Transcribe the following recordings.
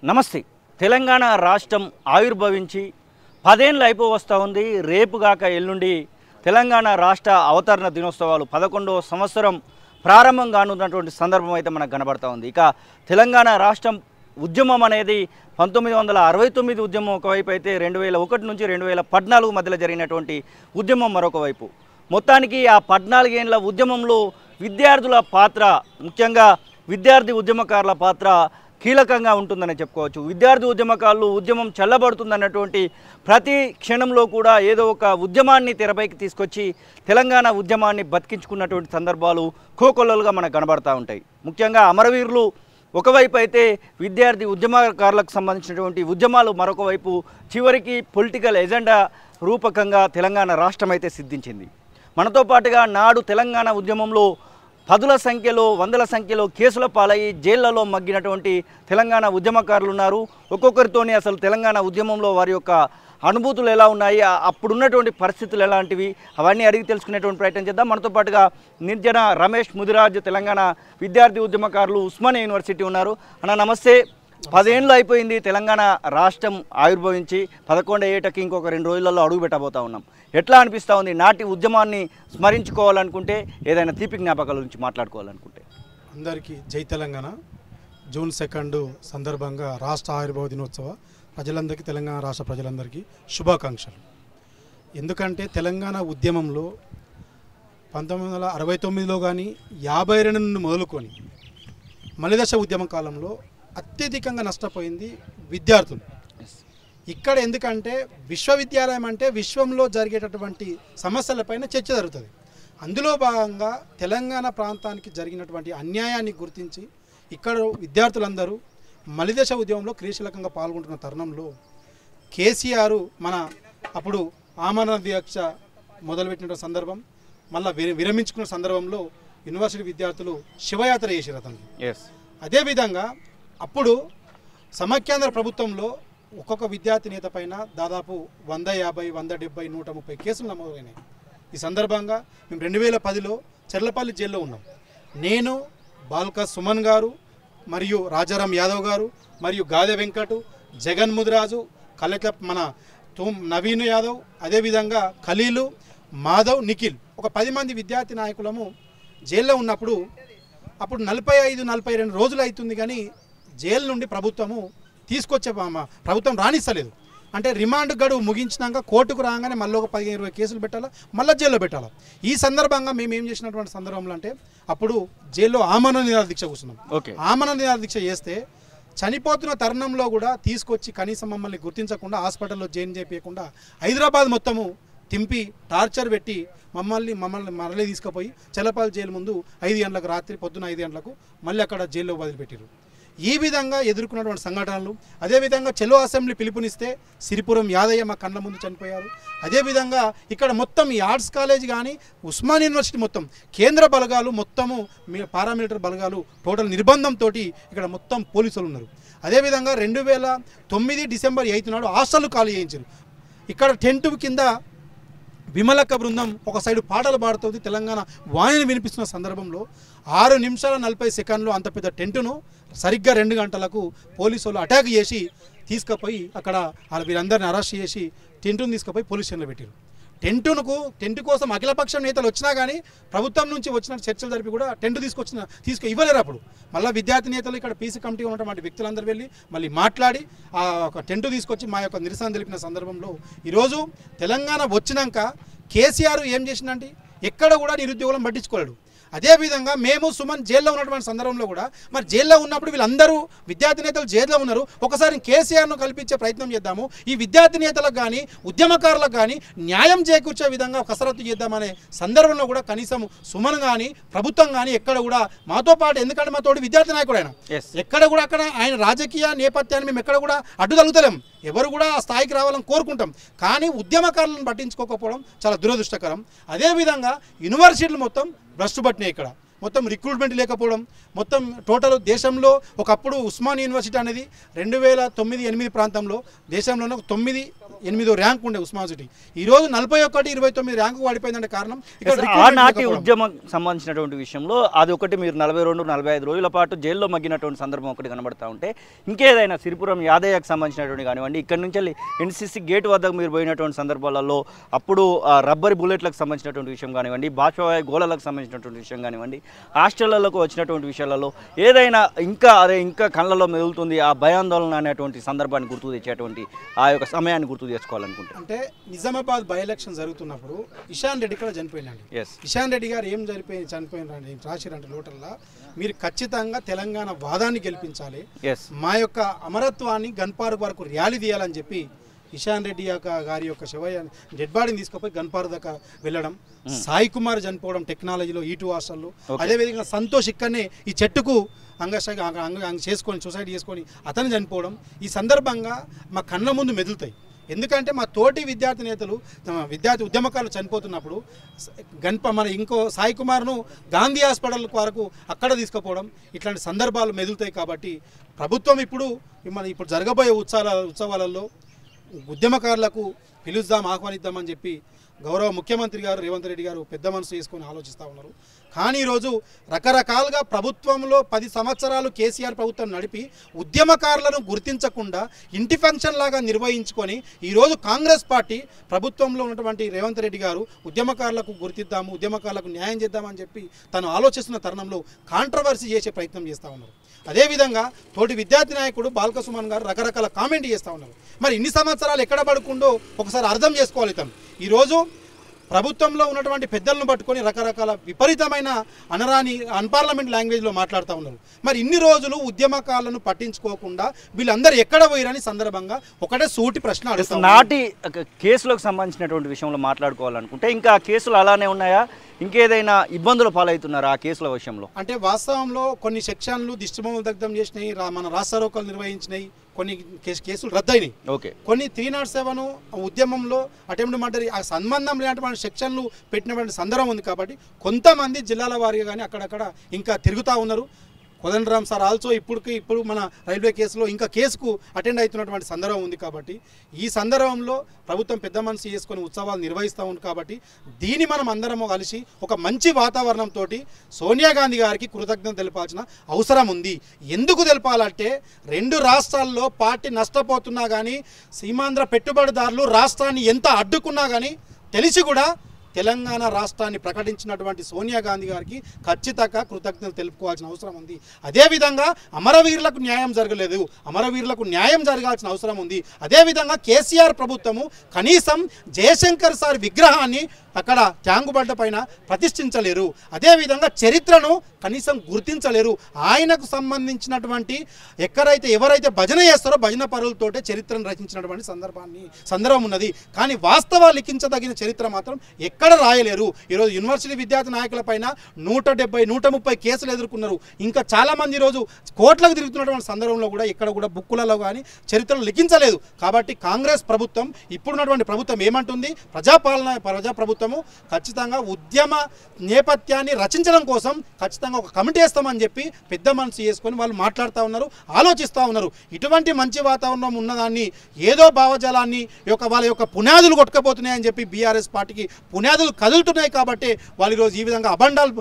నమస్తే. తెలంగాణ రాష్ట్రం ఆవిర్భవించి 10 ఏళ్ళు అయిపోవస్తూ ఉంది. రేపుగాక ఎల్లుండి తెలంగాణ రాష్ట్ర అవతరణ దినోత్సవాలు 11వ సంవత్సరం ప్రారంభం కానున్నటువంటి సందర్భం అయితే మనకు కనబడతా ఉంది. ఇక తెలంగాణ రాష్ట్రం ఉద్యమం అనేది 1969 ఉద్యమం ఒకవైపు అయితే 2001 నుంచి 2014 మధ్యలో జరిగినటువంటి ఉద్యమం మరొక వైపు. మొత్తానికి ఆ 14 ఏళ్ల ఉద్యమంలో విద్యార్థుల పాత్ర, ముఖ్యంగా విద్యార్థి ఉద్యమకారుల పాత్ర కీలకంగా ఉంటుందని చెప్పుకోవచ్చు. విద్యార్థి ఉద్యమకారులు ఉద్యమం చల్లబడుతుందన్నటువంటి ప్రతి క్షణంలో కూడా ఏదో ఒక ఉద్యమాన్ని తెరపైకి తీసుకొచ్చి తెలంగాణ ఉద్యమాన్ని బతికించుకున్నటువంటి సందర్భాలు కోకొల్లలుగా మనకు కనబడతా ఉంటాయి. ముఖ్యంగా అమరవీరులు ఒకవైపు అయితే విద్యార్థి ఉద్యమకారులకు సంబంధించినటువంటి ఉద్యమాలు మరొక వైపు, చివరికి పొలిటికల్ ఎజెండా రూపకంగా తెలంగాణ రాష్ట్రం అయితే సిద్ధించింది. మనతో పాటుగా నాడు తెలంగాణ ఉద్యమంలో పదుల సంఖ్యలో, వందల సంఖ్యలో కేసుల పాలయ్యి జైళ్లలో మగ్గినటువంటి తెలంగాణ ఉద్యమకారులు ఉన్నారు. ఒక్కొక్కరితోని అసలు తెలంగాణ ఉద్యమంలో వారి యొక్క అనుభూతులు ఎలా ఉన్నాయి, అప్పుడున్నటువంటి పరిస్థితులు ఎలాంటివి, అవన్నీ అడిగి తెలుసుకునేటువంటి ప్రయత్నం చేద్దాం. మనతో పాటుగా నిర్జన రమేష్ ముదిరాజ్, తెలంగాణ విద్యార్థి ఉద్యమకారులు, ఉస్మానియా యూనివర్సిటీ ఉన్నారు. అన్న నమస్తే. 10 ఏళ్ళు అయిపోయింది తెలంగాణ రాష్ట్రం ఆవిర్భవించి, 11 ఏటకి ఇంకొక 2 రోజులలో అడుగు పెట్టబోతా ఉన్నాం. ఎట్లా అనిపిస్తూ ఉంది? నాటి ఉద్యమాన్ని స్మరించుకోవాలనుకుంటే, ఏదైనా తీపి జ్ఞాపకాల గురించి మాట్లాడుకోవాలనుకుంటే? అందరికీ జై తెలంగాణ. జూన్ 2 సందర్భంగా రాష్ట్ర ఆవిర్భావ దినోత్సవ ప్రజలందరికీ, తెలంగాణ రాష్ట్ర ప్రజలందరికీ శుభాకాంక్షలు. ఎందుకంటే తెలంగాణ ఉద్యమంలో 1969లో కానీ 52 నుండి మొదలుకొని మలిదశ ఉద్యమ కాలంలో అత్యధికంగా నష్టపోయింది విద్యార్థులు. ఇక్కడ ఎందుకంటే విశ్వవిద్యాలయం అంటే విశ్వంలో జరిగేటటువంటి సమస్యలపైన చర్చ జరుగుతుంది. అందులో భాగంగా తెలంగాణ ప్రాంతానికి జరిగినటువంటి అన్యాయాన్ని గుర్తించి ఇక్కడ విద్యార్థులందరూ మలిదశ ఉద్యమంలో క్రియాశీలకంగా పాల్గొంటున్న తరుణంలో కేసీఆర్ మన అప్పుడు ఆమరణ దీక్ష మొదలుపెట్టిన సందర్భం, మళ్ళీ విరమించుకున్న సందర్భంలో యూనివర్సిటీ విద్యార్థులు శివయాత్ర చేసారు అతనికి. అదేవిధంగా అప్పుడు సమైక్యాంధ్ర ప్రభుత్వంలో ఒక్కొక్క విద్యార్థి నేత పైన దాదాపు 150, 170, 130 కేసులు నమోదైనాయి. ఈ సందర్భంగా మేము 2010లో చెర్లపల్లి జైల్లో ఉన్నాం. నేను, బాల్క సుమన్ గారు, మరియు రాజారాం యాదవ్ గారు, మరియు గాదె వెంకటు, జగన్ ముదిరాజు, కలెక్టర్ మన నవీన్ యాదవ్, అదేవిధంగా ఖలీలు, మాధవ్, నిఖిల్, ఒక 10 మంది విద్యార్థి నాయకులము జైల్లో ఉన్నప్పుడు, అప్పుడు 45, 42 రోజులు అవుతుంది కానీ జైలు నుండి ప్రభుత్వము తీసుకొచ్చే ప్రభుత్వం రాణిస్తలేదు. అంటే రిమాండ్ గడువు ముగించినాక కోర్టుకు రాగానే మళ్ళీ ఒక 15-20 కేసులు పెట్టాలా, మళ్ళీ జైల్లో పెట్టాలా. ఈ సందర్భంగా మేము ఏం చేసినటువంటి సందర్భంలో అంటే, అప్పుడు జైల్లో ఆమరణ నిరాహార దీక్ష కూర్చున్నాం. ఆమరణ నిరాహార దీక్ష చేస్తే చనిపోతున్న తరుణంలో కూడా తీసుకొచ్చి కనీసం మమ్మల్ని గుర్తించకుండా హాస్పిటల్లో జాయిన్ చేయకుండా హైదరాబాద్ మొత్తము తింపి టార్చర్ పెట్టి మమ్మల్ని మరలే తీసుకుపోయి చెల్లపల్లి జైలు ముందు 5 గంటలకు, రాత్రి పొద్దున 5 గంటలకు మళ్ళీ అక్కడ జైల్లో వదిలిపెట్టారు. ఈ విధంగా ఎదుర్కొన్నటువంటి సంఘటనలు, అదేవిధంగా చెలో అసెంబ్లీ పిలుపునిస్తే సిరిపురం యాదయ్య మా కళ్ళ ముందు చనిపోయారు. అదేవిధంగా ఇక్కడ మొత్తం ఈ ఆర్ట్స్ కాలేజ్ కానీ ఉస్మానియా యూనివర్సిటీ మొత్తం కేంద్ర బలగాలు, మొత్తము పారామిలిటరీ బలగాలు టోటల్ నిర్బంధంతో ఇక్కడ మొత్తం పోలీసులు ఉన్నారు. అదేవిధంగా 2009 డిసెంబర్ 8 నాడు హాస్టల్ ఖాళీ చేయించారు. ఇక్కడ టెంట్ కింద విమలక్క బృందం ఒక సైడు పాటలు పాడుతుంది, తెలంగాణ వాణిని వినిపిస్తున్న సందర్భంలో 6 నిమిషాల 40 సెకండ్లు అంత పెద్ద టెంటును సరిగ్గా 2 గంటలకు పోలీసులు అటాక్ చేసి తీసుకుపోయి అక్కడ వీరందరిని అరెస్ట్ చేసి టెంటును తీసుకుపోయి పోలీస్ స్టేషన్లో పెట్టారు. టెంట్ కోసం అఖిలపక్షం నేతలు వచ్చినా కానీ ప్రభుత్వం నుంచి వచ్చిన చర్చలు జరిపి కూడా టెంట్ ఇవ్వలేరు. అప్పుడు మళ్ళీ విద్యార్థి నేతలు, ఇక్కడ పీసీ కమిటీగా ఉన్నటువంటి వ్యక్తులందరూ వెళ్ళి మళ్ళీ మాట్లాడి ఆ ఒక టెంట్ తీసుకొచ్చి మా యొక్క నిరసన తెలిపిన సందర్భంలో ఈరోజు తెలంగాణ వచ్చినాక కేసీఆర్ ఏం చేసిందంటే ఎక్కడ కూడా నిరుద్యోగులను పట్టించుకోలేడు. అదేవిధంగా మేము సుమన్ జైల్లో ఉన్నటువంటి సందర్భంలో కూడా, మరి జైల్లో ఉన్నప్పుడు వీళ్ళందరూ విద్యార్థి నేతలు జైల్లో ఉన్నారు, ఒకసారి కేసీఆర్ను కల్పించే ప్రయత్నం చేద్దాము, ఈ విద్యార్థి నేతలకు కానీ ఉద్యమకారులకు కానీ న్యాయం చేకూర్చే విధంగా కసరత్తు చేద్దామనే సందర్భంలో కూడా కనీసం సుమన్ కానీ ప్రభుత్వం కానీ ఎక్కడ కూడా మాతో పాటు, ఎందుకంటే మా తోడు విద్యార్థి నాయకుడు ఆయన, ఎక్కడ కూడా అక్కడ ఆయన రాజకీయ నేపథ్యాన్ని మేము ఎక్కడ కూడా అడ్డు తగులుతలేం, ఎవరు కూడా ఆ స్థాయికి రావాలని కోరుకుంటాం. కానీ ఉద్యమకారులను పట్టించుకోకపోవడం చాలా దురదృష్టకరం. అదేవిధంగా యూనివర్సిటీలు మొత్తం భ్రష్టు పట్టినాయి. ఇక్కడ మొత్తం రిక్రూట్మెంట్ లేకపోవడం, మొత్తం టోటల్ దేశంలో ఒకప్పుడు ఉస్మాన్ యూనివర్సిటీ అనేది 2009-8 ప్రాంతంలో దేశంలోనే 9-8 ర్యాంక్ ఉండే ఉస్మాన్ యూనివర్సిటీ. ఈరోజు 41-29 ర్యాంకు పడిపోయిందంటే కారణం ఆనాటి ఉద్యమం సంబంధించినటువంటి విషయంలో అది ఒకటి. మీరు 42-45 రోజుల పాటు జైల్లో మగ్గినటువంటి సందర్భం ఒకటి కనబడతా ఉంటే, ఇంకేదైనా సిరిపురం యాదయ్యకు సంబంధించినటువంటి కానివ్వండి, ఇక్కడ నుంచి ఎన్సీసీ గేట్ వద్దకు మీరు పోయినటువంటి సందర్భాలలో అప్పుడు రబ్బరి బుల్లెట్లకు సంబంధించినటువంటి విషయం కానివ్వండి, బాష్పవాయు గోళాలకు సంబంధించినటువంటి విషయం కానివ్వండి, హాస్టళ్లకు వచ్చినటువంటి విషయాలలో ఏదైనా ఇంకా కళ్ళలో మెదులుతుంది ఆ భయాందోళన అనేటువంటి సందర్భాన్ని గుర్తు తెచ్చేటువంటి ఆ యొక్క సమయాన్ని గుర్తు తెచ్చుకోవాలనుకుంటే, అంటే నిజామాబాద్ బై ఎలక్షన్ జరుగుతున్నప్పుడు ఇషాన్ రెడ్డి కూడా చనిపోయినాడు. ఇషాన్ రెడ్డి గారు ఏం చనిపోయినారండి రాసిరంటే లోటల్లా, మీరు ఖచ్చితంగా తెలంగాణ వాదాన్ని గెలిపించాలి, మా యొక్క అమరత్వాన్ని గన్పార్క్ వరకు ర్యాలీ తీయాలని చెప్పి ఇషాన్ రెడ్డి గారి యొక్క డెడ్ బాడీని తీసుకుపోయి గన్పార్క్ దాకా వెళ్ళడం, సాయి కుమార్ చనిపోవడం టెక్నాలజీలో E2 హాస్టల్లో, అదేవిధంగా సంతోష్ ఇక్కడనే ఈ చెట్టుకు చేసుకొని సూసైడ్ చేసుకొని అతను చనిపోవడం, ఈ సందర్భంగా మా కళ్ళ ముందు మెదులుతాయి. ఎందుకంటే మా తోటి విద్యార్థి నేతలు విద్యార్థి ఉద్యమకారులు చనిపోతున్నప్పుడు మన ఇంకో సాయి కుమార్ను గాంధీ హాస్పిటల్ వరకు అక్కడ తీసుకుపోవడం, ఇట్లాంటి సందర్భాలు మెదులుతాయి. కాబట్టి ప్రభుత్వం ఇప్పుడు జరగబోయే ఉత్సవాలలో ఉద్యమకారులకు పిలుద్దాం, ఆహ్వానిద్దామని చెప్పి గౌరవ ముఖ్యమంత్రి గారు రేవంత్ రెడ్డి గారు పెద్ద మనసు చేసుకొని ఆలోచిస్తూ ఉన్నారు. కానీ ఈరోజు రకరకాలుగా ప్రభుత్వంలో 10 సంవత్సరాలు కేసీఆర్ ప్రభుత్వం నడిపి ఉద్యమకారులను గుర్తించకుండా ఇంటి ఫంక్షన్ లాగా నిర్వహించుకొని ఈరోజు కాంగ్రెస్ పార్టీ ప్రభుత్వంలో ఉన్నటువంటి రేవంత్ రెడ్డి గారు ఉద్యమకారులకు గుర్తిద్దాము, ఉద్యమకారులకు న్యాయం చేద్దామని చెప్పి తను ఆలోచిస్తున్న తరుణంలో కాంట్రవర్సీ చేసే ప్రయత్నం చేస్తూ ఉన్నారు. అదేవిధంగా తోటి విద్యార్థి నాయకుడు బాల్క సుమన్ గారు రకరకాల కామెంట్ చేస్తూ ఉన్నారు. మరి ఇన్ని సంవత్సరాలు ఎక్కడ పడుకుండో ఒకసారి అర్థం చేసుకోవాలి. తను ఈరోజు ప్రభుత్వంలో ఉన్నటువంటి పెద్దలను పట్టుకొని రకరకాల విపరీతమైన అన్పార్లమెంట్ లాంగ్వేజ్లో మాట్లాడుతూ ఉన్నారు. మరి ఇన్ని రోజులు ఉద్యమకారులను పట్టించుకోకుండా వీళ్ళందరూ ఎక్కడ పోయిరని సందర్భంగా ఒకటే సూటి ప్రశ్న అడుగుతారు. నాటి కేసులకు సంబంధించినటువంటి విషయంలో మాట్లాడుకోవాలనుకుంటే ఇంకా కేసులు అలానే ఉన్నాయా, ఇంకేదైనా ఇబ్బందులు పాలవుతున్నారా ఆ కేసుల విషయంలో? అంటే వాస్తవంలో కొన్ని సెక్షన్లు దిష్టిబొమ్మలు దగ్ధం చేసినాయి, మన రాస్తారోకలు నిర్వహించినాయి, కొన్ని కేసులు రద్దయినాయి. కొన్ని 307 ఉద్యమంలో అటెంప్ట్ మర్డర్ ఆ సంబంధం లేనటువంటి సెక్షన్లు పెట్టినటువంటి సందర్భం ఉంది. కాబట్టి కొంతమంది జిల్లాల వారీగా కానీ అక్కడక్కడ ఇంకా తిరుగుతూ ఉన్నారు. కోదండరామ్ సార్ ఆల్సో ఇప్పుడు మన రైల్వే కేసులో ఇంకా కేసుకు అటెండ్ అవుతున్నటువంటి సందర్భం ఉంది. కాబట్టి ఈ సందర్భంలో ప్రభుత్వం పెద్ద మనసు చేసుకొని ఉత్సవాలు నిర్వహిస్తూ ఉంది. కాబట్టి దీన్ని మనం అందరము కలిసి ఒక మంచి వాతావరణంతో సోనియా గాంధీ గారికి కృతజ్ఞత తెలపాల్సిన అవసరం ఉంది. ఎందుకు తెలపాలంటే 2 రాష్ట్రాల్లో పార్టీ నష్టపోతున్నా కానీ, సీమాంధ్ర పెట్టుబడిదారులు రాష్ట్రాన్ని ఎంత అడ్డుకున్నా కానీ తెలిసి కూడా తెలంగాణ రాష్ట్రాన్ని ప్రకటించినటువంటి సోనియా గాంధీ గారికి ఖచ్చితంగా కృతజ్ఞతలు తెలుపుకోవాల్సిన అవసరం ఉంది. అదేవిధంగా అమరవీరులకు న్యాయం జరగలేదు, అమరవీరులకు న్యాయం జరగాల్సిన అవసరం ఉంది. అదేవిధంగా కేసీఆర్ ప్రభుత్వము కనీసం జయశంకర్ సార్ విగ్రహాన్ని అక్కడ ట్యాంగుబండ పైన ప్రతిష్ఠించలేరు. అదేవిధంగా చరిత్రను కనీసం గుర్తించలేరు. ఆయనకు సంబంధించినటువంటి ఎవరైతే భజన చేస్తారో భజన పరులతోటే చరిత్రను రచించినటువంటి సందర్భం ఉన్నది. కానీ వాస్తవాలు లిఖించదగిన చరిత్ర మాత్రం ఎక్కడ రాయలేరు. ఈరోజు యూనివర్సిటీ విద్యార్థి నాయకుల పైన 170-130 కేసులు ఎదుర్కొన్నారు. ఇంకా చాలామంది ఈరోజు కోట్లకు తిరుగుతున్నటువంటి సందర్భంలో కూడా ఎక్కడ కూడా బుక్కులలో కానీ చరిత్రలు లిఖించలేదు. కాబట్టి కాంగ్రెస్ ప్రభుత్వం ఇప్పుడున్నటువంటి ప్రభుత్వం ఏమంటుంది, ప్రజాప్రభుత్వము ఖచ్చితంగా ఉద్యమ నేపథ్యాన్ని రచించడం కోసం ఖచ్చితంగా ఒక కమిటీ వేస్తామని చెప్పి పెద్ద మనసు చేసుకొని వాళ్ళు మాట్లాడుతూ ఉన్నారు, ఆలోచిస్తూ ఉన్నారు. ఇటువంటి మంచి వాతావరణం ఉన్నదాన్ని ఏదో భావజాలాన్ని వాళ్ళ యొక్క పునాదులు కొట్టుకపోతున్నాయని చెప్పి బీఆర్ఎస్ పార్టీకి పునాదులు కదులుతున్నాయి. కాబట్టి వాళ్ళు ఈరోజు ఈ విధంగా అబండాలు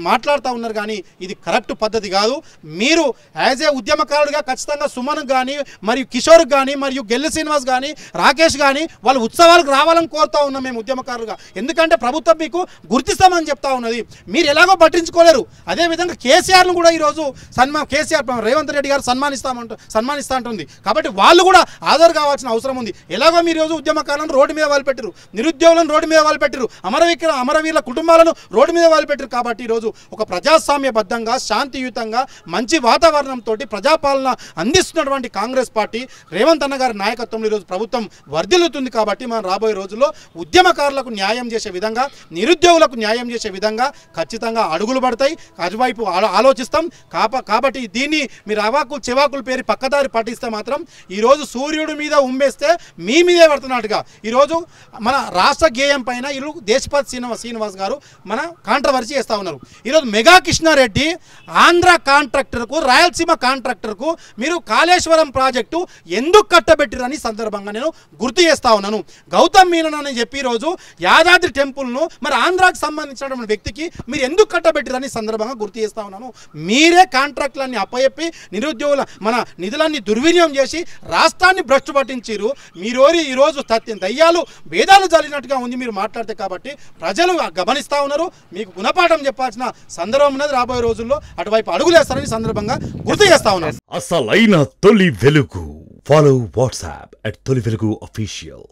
మాట్లాడుతూ ఉన్నారు. కానీ ఇది కరెక్ట్ పద్ధతి కాదు. మీరు యాజ్ ఏ ఉద్యమకారుడిగా ఖచ్చితంగా సుమన్ కానీ, మరియు కిషోర్ కానీ, మరియు గెల్లి శ్రీనివాస్ కానీ, రాకేష్ కానీ వాళ్ళు ఉత్సవాలకు రావాలని కోరుతూ ఉన్నాం మేము ఉద్యమకారులుగా. ఎందుకంటే ప్రభుత్వం మీకు గుర్తిస్తామని చెప్తా ఉన్నది, మీరు ఎలాగో పట్టించుకోలేరు. అదేవిధంగా కేసీఆర్ను కూడా ఈరోజు కేసీఆర్ రేవంత్ రెడ్డి గారు సన్మానిస్తా ఉంటుంది. కాబట్టి వాళ్ళు కూడా హాజరు కావాల్సిన అవసరం ఉంది. ఎలాగో మీరు ఈరోజు ఉద్యమకారులను రోడ్డు మీద వాలిపెట్టారు, నిరుద్యోగులను రోడ్డు మీద వాలిపెట్టారు, అమరవీరుల కుటుంబాలను రోడ్డు మీద వాలిపెట్టారు. కాబట్టి ఈరోజు ఒక ప్రజాస్వామ్యబద్ధంగా శాంతియుతంగా మంచి వాతావరణంతో ప్రజాపాలన అందిస్తున్నటువంటి కాంగ్రెస్ పార్టీ రేవంత్ అన్న గారి నాయకత్వంలో ఈరోజు ప్రభుత్వం వర్ధిల్లుతుంది. కాబట్టి మనం రాబోయే రోజుల్లో ఉద్యమకారులకు న్యాయం చేసే విధంగా, నిరుద్యోగులకు న్యాయం చేసే విధంగా ఖచ్చితంగా అడుగులు పడతాయి. అటువైపు ఆలోచిస్తాం. కాబట్టి దీన్ని మీరు అవాకులు చెవాకులు పేరు పక్కదారి పట్టిస్తే మాత్రం ఈరోజు సూర్యుడి మీద ఉమ్మేస్తే మీ మీదే పడుతున్నట్టుగా ఈరోజు మన రాష్ట్ర గేయం పైన ఇల్లు దేశపతి శ్రీనివాస్ గారు మన కాంట్రవర్సీ చేస్తూ ఉన్నారు. ఈరోజు మెగా కృష్ణారెడ్డి ఆంధ్ర కాంట్రాక్టర్కు, రాయలసీమ కాంట్రాక్టర్కు మీరు కాళేశ్వరం ప్రాజెక్టు ఎందుకు కట్టబెట్టిరని సందర్భంగా నేను గుర్తు చేస్తా ఉన్నాను. గౌతమ్ మీనన్ అని చెప్పి ఈరోజు యాదాద్రి టెంపుల్ను మరి ఆంధ్రాకి సంబంధించినటువంటి వ్యక్తికి మీరు ఎందుకు కట్టబెట్టిరని సందర్భంగా గుర్తు చేస్తా ఉన్నాను. మీరే కాంట్రాక్టులన్నీ అప్పచెప్పి నిరుద్యోగుల మన నిధులన్నీ దుర్వినియోగం చేసి రాష్ట్రాన్ని భ్రష్టు పట్టించారు. మీరోరి ఈరోజు దయ్యాలు వేదాలు జరిగినట్టుగా ఉంది మీరు మాట్లాడితే. కాబట్టి ప్రజలు గమనిస్తూ ఉన్నారు. మీకు గుణపాఠం చెప్పాల్సిన సందర్భం ఉన్నది. రాబోయే రోజుల్లో అటువైపు అడుగులేస్తారని సందర్భంగా గుర్తు చేస్తా ఉన్నారు. అసలైన తొలి వెలుగు. ఫాలో వాట్సాప్ @తొలి వెలుగు official.